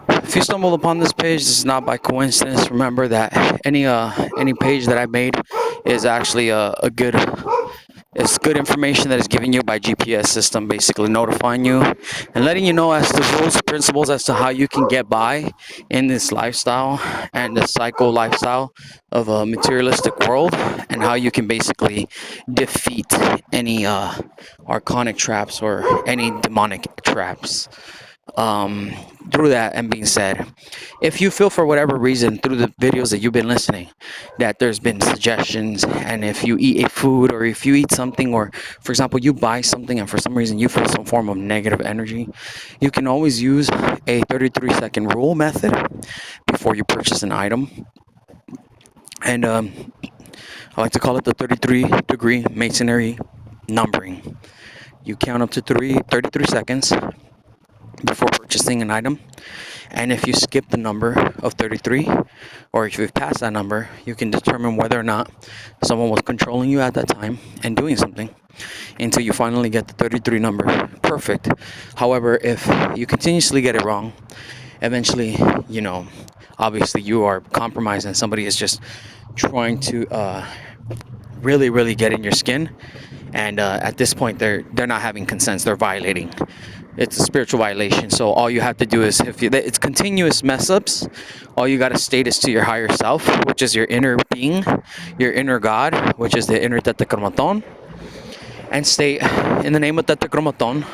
If you stumbled upon this page, this is not by coincidence. Remember that any page that I made is actually a good it's good information that is given you by GPS system, basically notifying you and letting you know as to rules, principles as to how you can get by in this lifestyle and the psycho lifestyle of a materialistic world, and how you can basically defeat any archonic traps or any demonic traps. um, Through that and being said, if you feel for whatever reason through the videos that you've been listening that there's been suggestions, and if you eat a food or if you eat something, or for example you buy something and for some reason you feel some form of negative energy, you can always use a 33-second rule method before you purchase an item. And I like to call it the 33-degree masonry numbering. You count up to 33 seconds before purchasing an item. And if you skip the number of 33, or if you've passed that number, you can determine whether or not someone was controlling you at that time and doing something until you finally get the 33 number perfect. However, if you continuously get it wrong, eventually, obviously you are compromised and somebody is just trying to really, really get in your skin. And at this point, they're not having consent, they're violating. It's a spiritual violation. So all you have to do is, if it's continuous mess ups, all you got to state is to your higher self, which is your inner being, your inner God, which is the inner tetragrammaton, and state, in the name of tetragrammaton,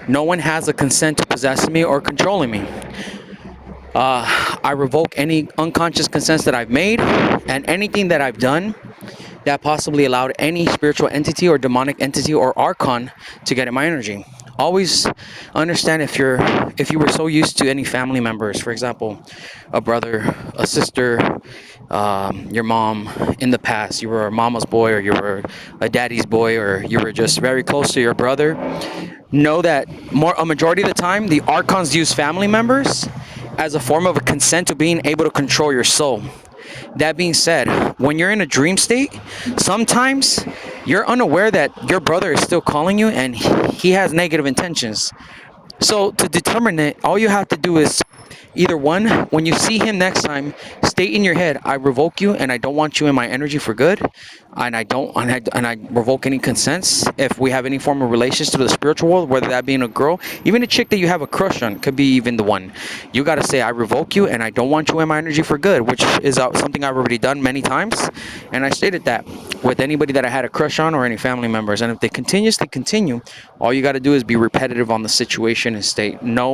no one has a consent to possess me or controlling me. I revoke any unconscious consents that I've made, and anything that I've done that possibly allowed any spiritual entity or demonic entity or archon to get in my energy. Always understand, if you were so used to any family members, for example, a brother, a sister, your mom in the past, you were a mama's boy or you were a daddy's boy, or you were just very close to your brother, know that a majority of the time the archons use family members as a form of a consent to being able to control your soul. That being said, when you're in a dream state, sometimes you're unaware that your brother is still calling you and he has negative intentions. So to determine it, all you have to do is either one, when you see him next time, state in your head, I revoke you and I don't want you in my energy for good. And I revoke any consents if we have any form of relations to the spiritual world, whether that being a girl, even a chick that you have a crush on, could be even the one. You got to say, I revoke you and I don't want you in my energy for good, which is something I've already done many times. And I stated that with anybody that I had a crush on or any family members. And if they continuously continue, all you got to do is be repetitive on the situation and state, no.